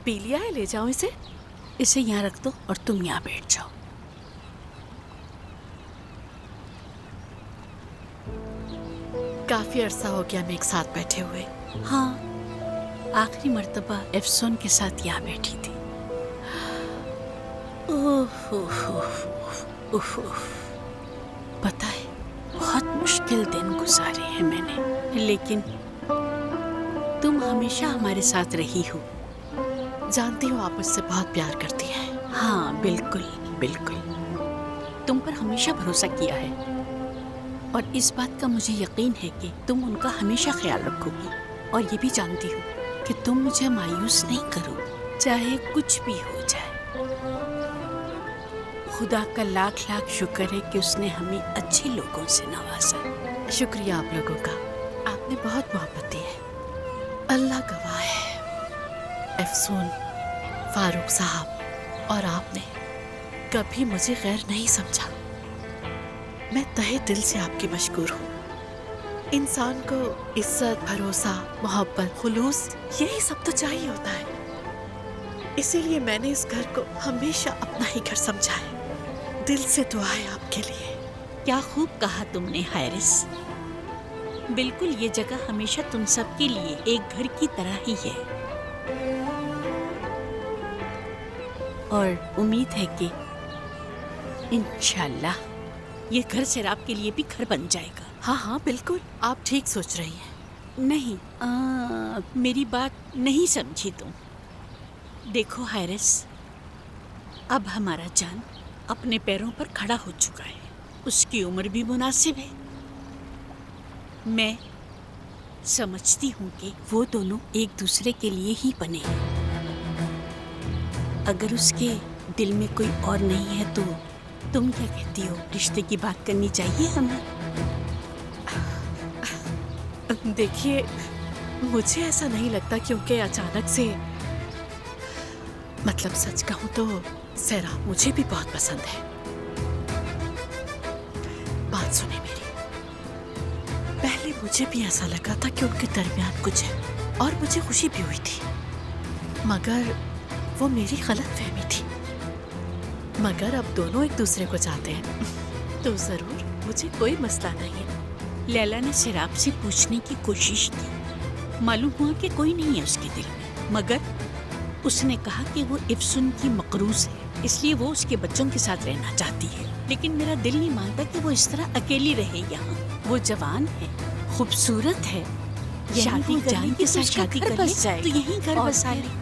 P लिया है, ले जाऊं इसे? इसे यहाँ रख दो और तुम यहाँ बैठ जाओ। काफी अरसा हो गया हम एक साथ बैठे हुए। हाँ, आखिरी मर्तबा एफसोन के साथ यहाँ बैठी थी। ओह, ओह, ओह, ओह, ओह। पता है, बहुत मुश्किल दिन गुजारे हैं मैंने, लेकिन तुम हमेशा हमारे साथ रही हो। जानती हूँ आप मुझसे बहुत प्यार करती हैं। हाँ, बिल्कुल बिल्कुल। तुम पर हमेशा भरोसा किया है और इस बात का मुझे यकीन है कि तुम उनका हमेशा ख्याल रखोगी। और ये भी जानती हूँ कि तुम मुझे मायूस नहीं करोगी, चाहे कुछ भी हो जाए। खुदा का लाख लाख शुक्र है कि उसने हमें अच्छे लोगों से नवाजा। शुक्रिया आप लोगों का, आपने बहुत मोहब्बत दी है। अल्लाह गवाह है, अफसून, फारूक साहब और आपने कभी मुझे गैर नहीं समझा। मैं तहे दिल से आपकी मशकूर हूँ। इंसान को इज्जत, भरोसा, मोहब्बत, खुलूस, यही सब तो चाहिए होता है। इसीलिए मैंने इस घर को हमेशा अपना ही घर समझा है। दिल से दुआ है आपके लिए। क्या खूब कहा तुमने हारिस। बिल्कुल, ये जगह हमेशा तुम सब के लिए एक घर की तरह ही है और उम्मीद है कि इंशाल्लाह ये घर सिर्फ के लिए भी घर बन जाएगा। हाँ हाँ बिल्कुल, आप ठीक सोच रही हैं। नहीं, मेरी बात नहीं समझी तुम। देखो हारिस, अब हमारा जान अपने पैरों पर खड़ा हो चुका है। उसकी उम्र भी मुनासिब है। मैं समझती हूँ कि वो दोनों एक दूसरे के लिए ही बने हैं। अगर उसके दिल में कोई और नहीं है तो तुम क्या कहती हो, रिश्ते की बात करनी चाहिए हमें? देखिए, मुझे ऐसा नहीं लगता, क्योंकि अचानक से, मतलब सच कहूँ तो सैराब मुझे भी बहुत पसंद है। बात सुने मेरी, पहले मुझे भी ऐसा लगा था कि उनके दरमियान कुछ है और मुझे खुशी भी हुई थी, मगर वो मेरी गलतफहमी थी। मगर अब दोनों एक दूसरे को चाहते हैं तो जरूर मुझे कोई मसला नहीं है। लैला ने सैराब से पूछने की कोशिश की। मालूम हुआ कि कोई नहीं है उसके दिल में, मगर उसने कहा कि वो इफ्सुन की मकरूज है, इसलिए वो उसके बच्चों के साथ रहना चाहती है। लेकिन मेरा दिल नहीं मानता कि वो इस तरह अकेली रहे यहाँ। वो जवान है, खूबसूरत है, शादी जान के साथ शादी कर ले तो यहीं घर बसा ले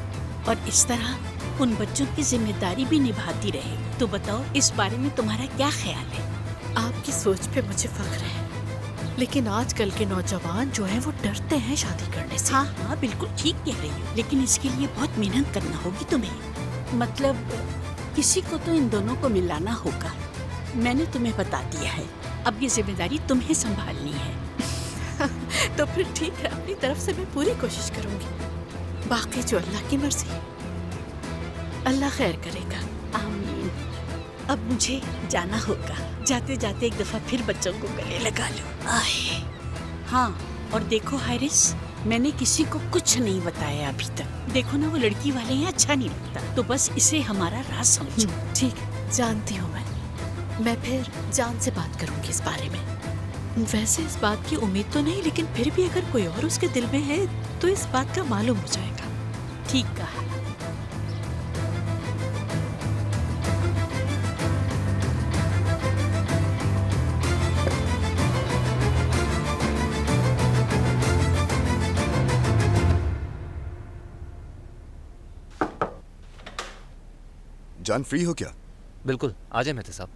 और इस तरह उन बच्चों की जिम्मेदारी भी निभाती रहे। तो बताओ, इस बारे में तुम्हारा क्या ख्याल है? आपकी सोच पे मुझे फख्र है, लेकिन आजकल के नौजवान जो हैं वो डरते हैं शादी करने से। हाँ हाँ, बिल्कुल ठीक कह रही हो, लेकिन इसके लिए बहुत मेहनत करना होगी तुम्हें। मतलब किसी को तो इन दोनों को मिलाना होगा। मैंने तुम्हें बता दिया है, अब ये जिम्मेदारी तुम्हें संभालनी है। तो फिर ठीक है, अपनी तरफ से मैं पूरी कोशिश करूंगी। बाकी जो अल्लाह की मर्जी है, अल्लाह खैर करेगा। आमीन। अब मुझे जाना होगा। जाते जाते एक दफा फिर बच्चों को गले लगा लो। आए। हाँ, और देखो हारिस, मैंने किसी को कुछ नहीं बताया अभी तक। देखो ना, वो लड़की वाले हैं, अच्छा नहीं लगता, तो बस इसे हमारा राज समझो। ठीक, जानती हूँ मैं फिर जान से बात करूंगी इस बारे में। वैसे इस बात की उम्मीद तो नहीं, लेकिन फिर भी अगर कोई और उसके दिल में है तो इस बात का मालूम हो जाएगा। ठीक कहा। जान फ्री हो क्या? बिल्कुल, आ जाए मेहता साहब।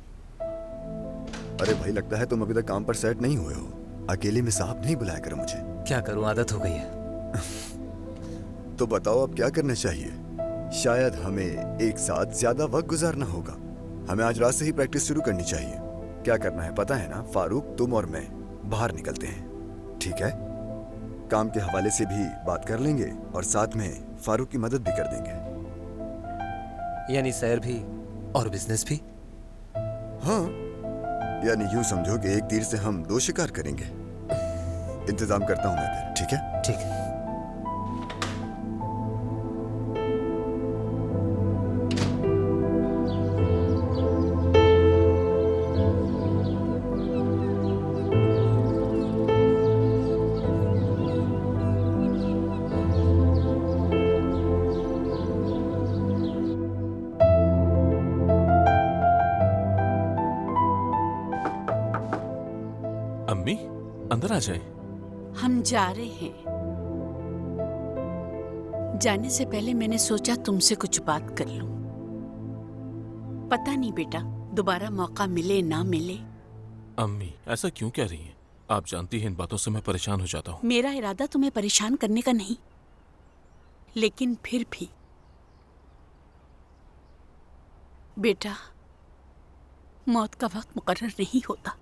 अरे भाई, लगता है तुम अभी तक काम पर सेट नहीं हुए हो। अकेले में साहब नहीं बुलाया करो मुझे। क्या करूं, आदत हो गई है। तो बताओ अब क्या करना चाहिए? शायद हमें एक साथ ज्यादा वक्त गुजारना होगा। हमें आज रात से ही प्रैक्टिस शुरू करनी चाहिए। क्या करना है पता है ना? फारूक, तुम और मैं बाहर निकलते हैं, ठीक है? काम के हवाले से भी बात कर लेंगे और साथ में फारूक की मदद भी कर देंगे। यानी सैर भी और बिजनेस भी? हाँ, यानी यूं समझो कि एक तीर से हम दो शिकार करेंगे। इंतजाम करता हूं मैं फिर, ठीक है? ठीक है। जाएं? हम जा रहे हैं। जाने से पहले मैंने सोचा तुमसे कुछ बात कर लूं। पता नहीं बेटा, दोबारा मौका मिले ना मिले। अम्मी ऐसा क्यों कह रही हैं? आप जानती हैं इन बातों से मैं परेशान हो जाता हूँ। मेरा इरादा तुम्हें परेशान करने का नहीं, लेकिन फिर भी बेटा, मौत का वक्त मुकर्रर नहीं होता।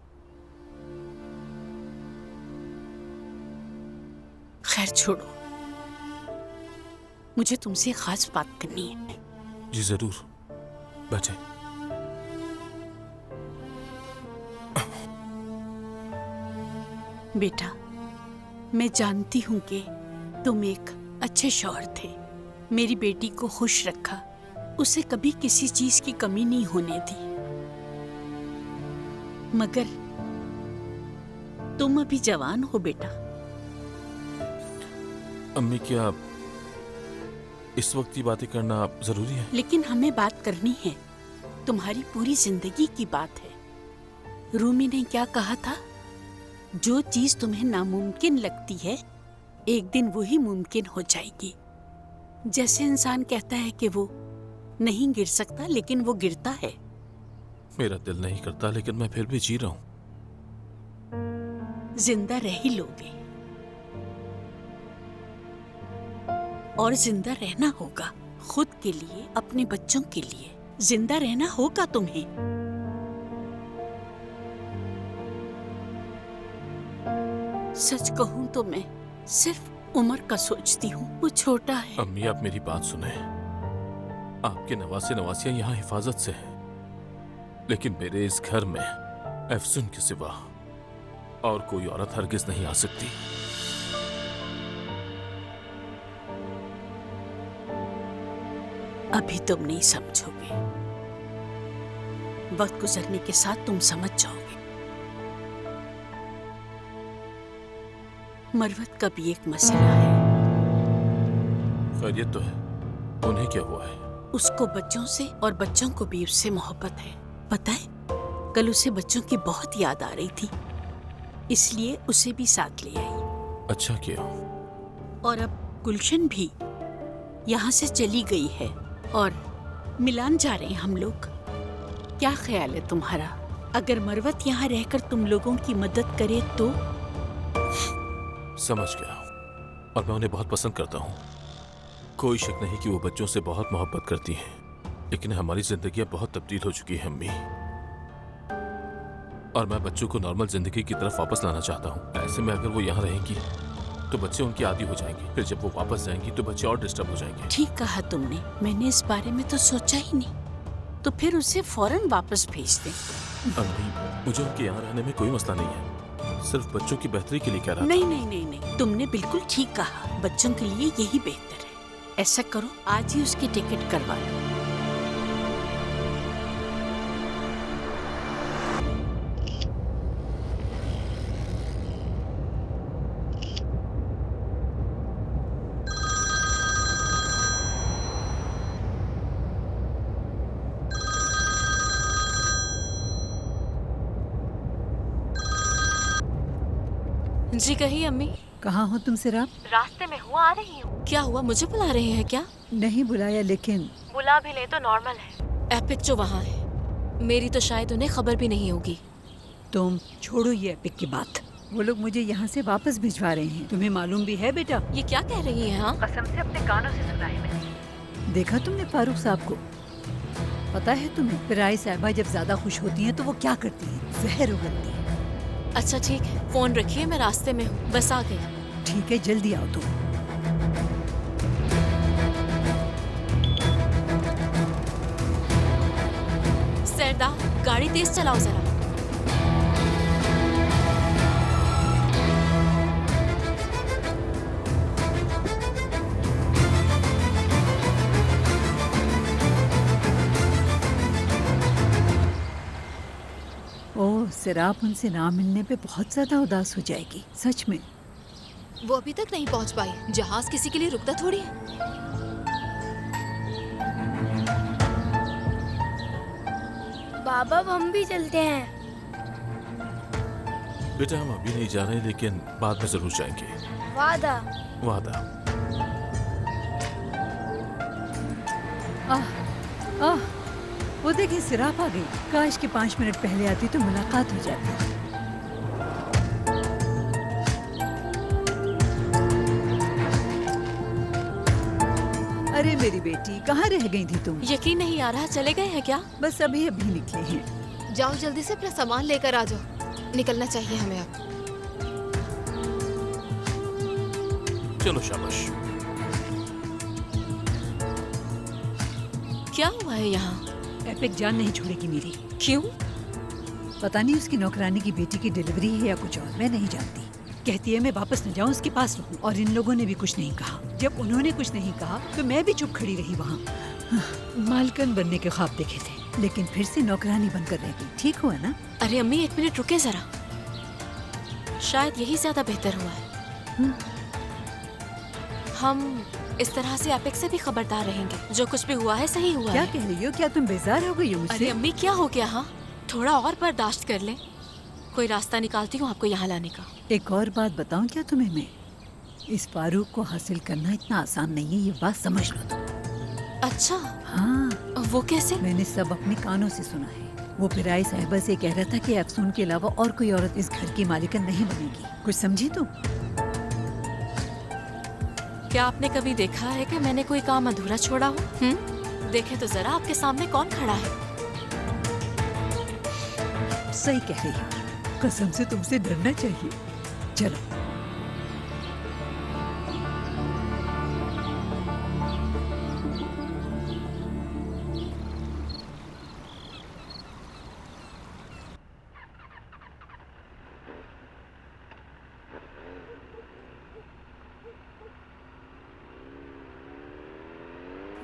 खैर छोड़ो, मुझे तुमसे खास बात करनी है। जी जरूर, बैठे। बेटा, मैं जानती हूं कि तुम एक अच्छे शौहर थे। मेरी बेटी को खुश रखा, उसे कभी किसी चीज की कमी नहीं होने दी। मगर तुम अभी जवान हो बेटा। अम्मी क्या इस वक्त की बातें करना जरूरी है? लेकिन हमें बात करनी है, तुम्हारी पूरी जिंदगी की बात है। रूमी ने क्या कहा था? जो चीज तुम्हें नामुमकिन लगती है, एक दिन वही मुमकिन हो जाएगी। जैसे इंसान कहता है कि वो नहीं गिर सकता, लेकिन वो गिरता है। मेरा दिल नहीं करता, लेकिन मैं फिर भी जी रहा हूँ। जिंदा रह ही लोगे, और जिंदा रहना होगा खुद के लिए, अपने बच्चों के लिए। जिंदा रहना होगा तुम्हें। सच कहूं तो मैं सिर्फ उमर का सोचती हूँ, वो छोटा है। अम्मी आप मेरी बात सुने। आपके नवासे नवासियां यहाँ हिफाजत से हैं, लेकिन मेरे इस घर में एफसुन के सिवा और कोई औरत हरगिज नहीं आ सकती। अभी तुम नहीं समझोगे, वक्त गुजरने के साथ तुम समझ जाओगे। मरवत का भी एक मसला है। खैरियत तो है? उन्हें क्या हुआ है? उसको बच्चों से और बच्चों को भी उससे मोहब्बत है। पता है, कल उसे बच्चों की बहुत याद आ रही थी, इसलिए उसे भी साथ ले आई। अच्छा किया। और अब गुलशन भी यहाँ से चली गई है और मिलान जा रहे हैं हम लोग। क्या ख्याल है तुम्हारा? अगर मरवत यहाँ रहकर तुम लोगों की मदद करे तो? समझ गया, और मैं उन्हें बहुत पसंद करता हूँ। कोई शक नहीं कि वो बच्चों से बहुत मोहब्बत करती हैं, लेकिन हमारी जिंदगी अब बहुत तब्दील हो चुकी है अम्मी, और मैं बच्चों को नॉर्मल जिंदगी की तरफ वापस लाना चाहता हूँ। ऐसे में अगर वो यहाँ रहेंगी तो बच्चे उनकी आदी हो जाएंगे, फिर जब वो वापस जाएंगी तो बच्चे और डिस्टर्ब हो जाएंगे। ठीक कहा तुमने, मैंने इस बारे में तो सोचा ही नहीं। तो फिर उसे फौरन वापस भेज दें। अम्मी मुझे उनके यहाँ रहने में कोई मसला नहीं है, सिर्फ बच्चों की बेहतरी के लिए कह रहा था। नहीं नहीं नहीं नहीं, तुमने बिल्कुल ठीक कहा। बच्चों के लिए यही बेहतर है। ऐसा करो, आज ही उसकी टिकट करवा लो। जी कहिए अम्मी। कहाँ हो तुम सिराब? रास्ते में हूँ, आ रही हूँ। क्या हुआ, मुझे बुला रहे हैं क्या? नहीं बुलाया, लेकिन बुला भी ले तो नॉर्मल है। एपिक जो वहाँ है, मेरी तो शायद उन्हें खबर भी नहीं होगी। तुम छोड़ो ये एपिक की बात। वो लोग मुझे यहाँ से वापस भिजवा रहे हैं। तुम्हें मालूम भी है बेटा? ये क्या कह रही हैं? हाँ, कसम से अपने कानों से सुना है मैंने। देखा तुमने फारूक साहब को? पता है तुम्हें, पिराई साहिबा जब ज्यादा खुश होती हैं तो वो क्या करती हैं? जहर उगलती हैं। अच्छा ठीक है, फोन रखिए, मैं रास्ते में हूँ, बस आ गई। ठीक है, जल्दी आओ तुम। सरदा, गाड़ी तेज चलाओ जरा। ओह सिराब, उनसे ना मिलने पे बहुत ज्यादा उदास हो जाएगी, सच में। वो अभी तक नहीं पहुँच पाई। जहाज किसी के लिए रुकता थोड़ी है। बाबा, अब हम भी चलते हैं। बेटा हम अभी नहीं जा रहे, लेकिन बाद में जरूर जाएंगे। वादा। वादा। आह, वो देखिए सिराप आ गई। काश के 5 मिनट पहले आती तो मुलाकात हो जाती। अरे मेरी बेटी, कहाँ रह गई थी तुम? यकीन नहीं आ रहा, चले गए हैं क्या? बस अभी अभी निकले हैं। जाओ जल्दी से अपना सामान लेकर आ जाओ, निकलना चाहिए हमें अब। चलो शाबाश। क्या हुआ है यहाँ? एपिक जान नहीं छोड़ेगी मेरी। क्यों? पता नहीं उसकी नौकरानी की बेटी की डिलीवरी है या कुछ और, मैं नहीं जानती। कहती है मैं वापस न जाऊं, उसके पास रहूं। और इन लोगों ने भी कुछ नहीं कहा। जब उन्होंने कुछ नहीं कहा तो मैं भी चुप खड़ी रही वहाँ। मालकन बनने के ख्वाब देखे थे, लेकिन फिर से नौकरानी बनकर रह गई। ठीक हुआ ना? अरे अम्मी, 1 मिनट रुके जरा। शायद यही ज्यादा बेहतर हुआ है। हम इस तरह से एपिक से भी खबरदार रहेंगे। जो कुछ भी हुआ है सही हुआ क्या है। कह रही हो? क्या तुम बेजार हो गई हो अरे मुझसे? अम्मी, क्या हो गया? हाँ, थोड़ा और बर्दाश्त कर ले। कोई रास्ता निकालती हूँ आपको यहाँ लाने का। एक और बात बताऊं क्या तुम्हें मैं? इस फारूक को हासिल करना इतना आसान नहीं है, ये बात समझ लो तुम। अच्छा, हाँ, वो कैसे? मैंने सब अपने कानों से सुना है। वो पिराई साहिबा से कह रहा था कि अफसून के अलावा और कोई औरत इस घर की मालिकन नहीं बनेगी। कुछ समझी तुम? क्या आपने कभी देखा है कि मैंने कोई काम अधूरा छोड़ा हो? देखे तो जरा, आपके सामने कौन खड़ा है। सही कह रही हो, कसम से तुमसे डरना चाहिए। चलो।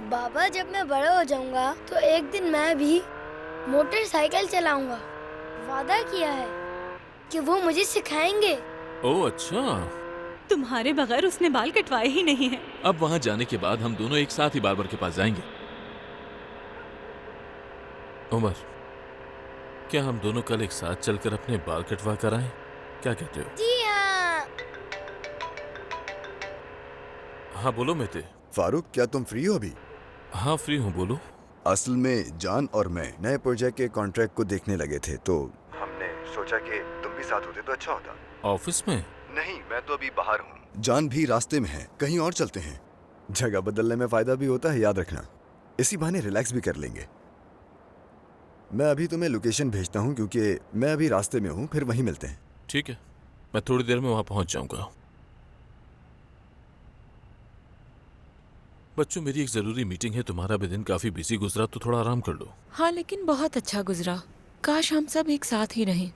बाबा, जब मैं बड़ा हो जाऊंगा तो एक दिन मैं भी मोटरसाइकिल चलाऊंगा। वादा किया है कि वो मुझे सिखाएंगे। ओह अच्छा। तुम्हारे बगैर उसने बाल कटवाए ही नहीं है। अब वहाँ जाने के बाद हम दोनों एक साथ ही बार्बर के पास जाएंगे। उमर, क्या हम दोनों कल एक साथ चलकर अपने बाल कटवा कर आए? क्या कहते हो? जी हाँ। हाँ बोलो मेते। फारूक, क्या तुम फ्री हो अभी? हाँ फ्री हूँ, बोलो। असल में जान और मैं नए प्रोजेक्ट के कॉन्ट्रैक्ट को देखने लगे थे, तो हमने सोचा कि तुम भी साथ होते तो अच्छा होता। ऑफिस में? नहीं, मैं तो अभी बाहर हूँ। जान भी रास्ते में है, कहीं और चलते हैं। जगह बदलने में फायदा भी होता है, याद रखना। इसी बहाने रिलैक्स भी कर लेंगे। मैं अभी तुम्हें लोकेशन भेजता हूँ क्योंकि मैं अभी रास्ते में हूँ, फिर वहीं मिलते हैं। ठीक है, मैं थोड़ी देर में वहाँ पहुँच जाऊँगा। बच्चों, मेरी एक जरूरी मीटिंग है। तुम्हारा भी दिन काफी बिजी गुजरा, तो थोड़ा आराम कर लो। हाँ, लेकिन बहुत अच्छा गुजरा। काश हम सब एक साथ ही रहें।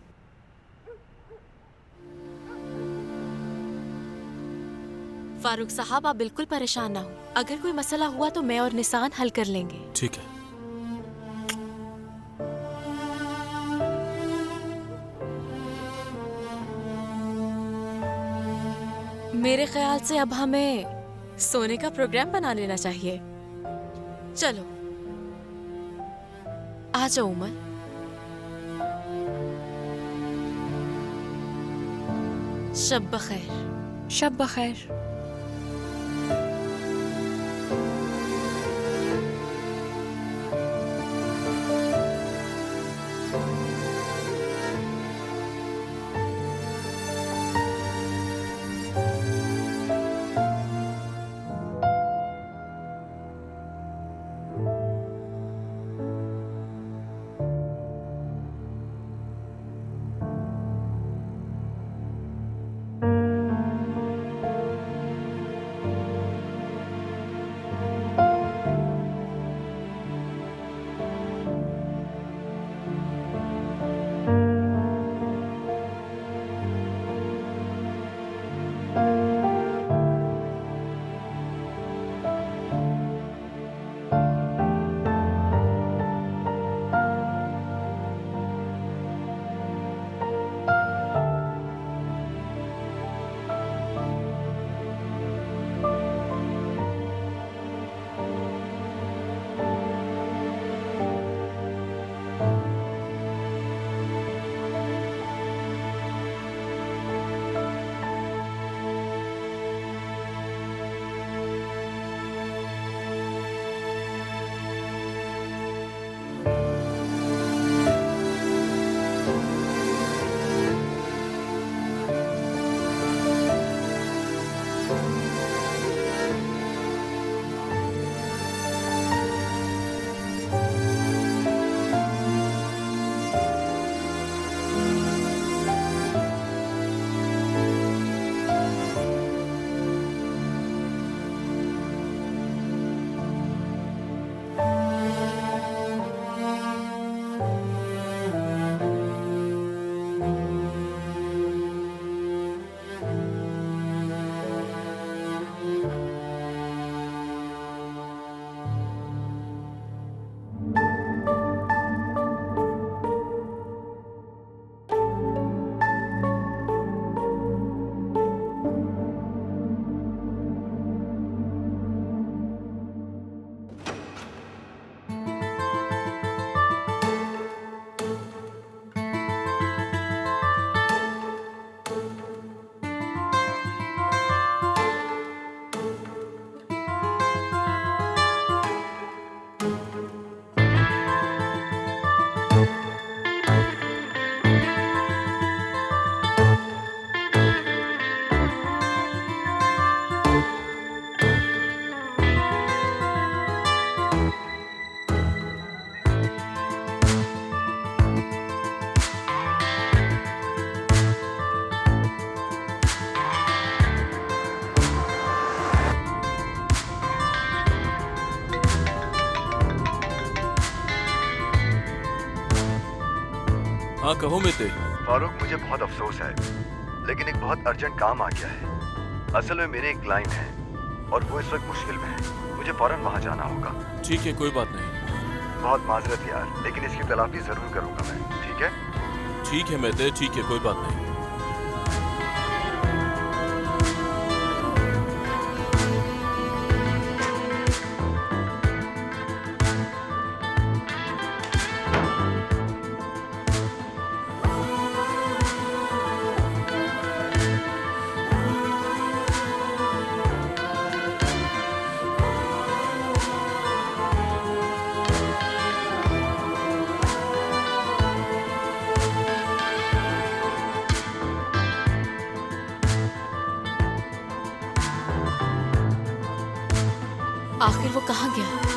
फारूक साहब, आप बिल्कुल परेशान ना हो। अगर कोई मसला हुआ तो मैं और निसान हल कर लेंगे। ठीक है। मेरे ख्याल से अब हमें सोने का प्रोग्राम बना लेना चाहिए। चलो आ जाओ उमर। शब बखैर। शब बखैर। हाँ कहो मिते। फारूक, मुझे बहुत अफसोस है, लेकिन एक बहुत अर्जेंट काम आ गया है। असल में मेरे एक क्लाइंट है और वो इस वक्त मुश्किल में है। मुझे फौरन वहाँ जाना होगा। ठीक है, कोई बात नहीं। बहुत माजरत यार, लेकिन इसकी तलाफी जरूर करूंगा मैं, ठीक है? ठीक है मिते, ठीक है, कोई बात नहीं। आखिर वो कहाँ गया?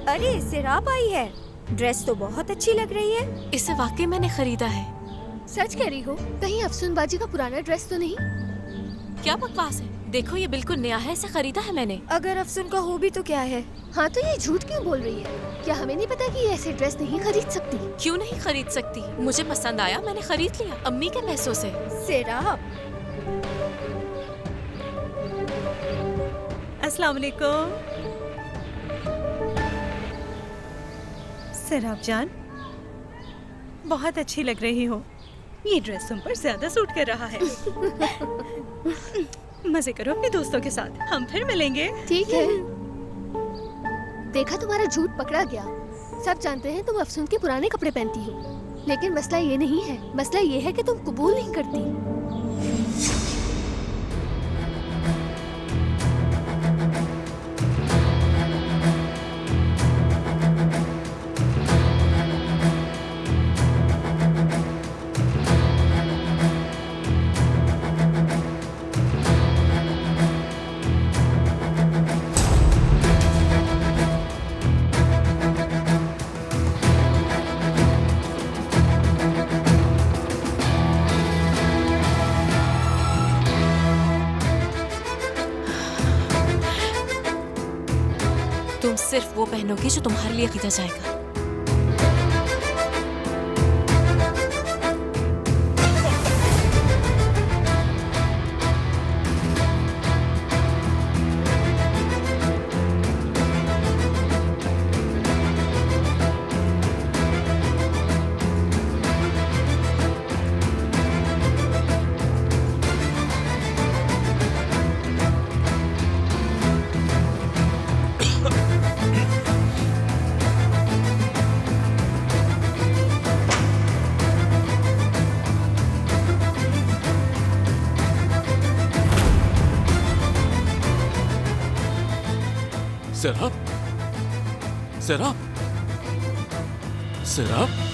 अरे सिराप आई है, ड्रेस तो बहुत अच्छी लग रही है। इसे वाकई मैंने खरीदा है। सच कह रही हो? कहीं अफसून बाजी का पुराना ड्रेस तो नहीं? क्या बकवास है, देखो ये बिल्कुल नया है, इसे खरीदा है मैंने। अगर अफसून का हो भी तो क्या है? हाँ तो ये झूठ क्यों बोल रही है? क्या हमें नहीं पता कि ये ऐसे ड्रेस नहीं खरीद सकती? क्यों नहीं खरीद सकती, मुझे पसंद आया, मैंने खरीद लिया अम्मी के पैसों से। सिराप, अस्सलाम वालेकुम। सिराप जान, बहुत अच्छी लग रही हो। ये ड्रेस तुम पर ज्यादा सूट कर रहा है। मजे करो अपने दोस्तों के साथ, हम फिर मिलेंगे। ठीक है। देखा तुम्हारा झूठ पकड़ा गया। सब जानते हैं तुम अफसून के पुराने कपड़े पहनती हो, लेकिन मसला ये नहीं है। मसला ये है कि तुम कबूल नहीं करती। तुम सिर्फ वो पहनोगी जो तुम्हारे लिए खरीदा जाएगा। सेराब, सेराब, सेराब।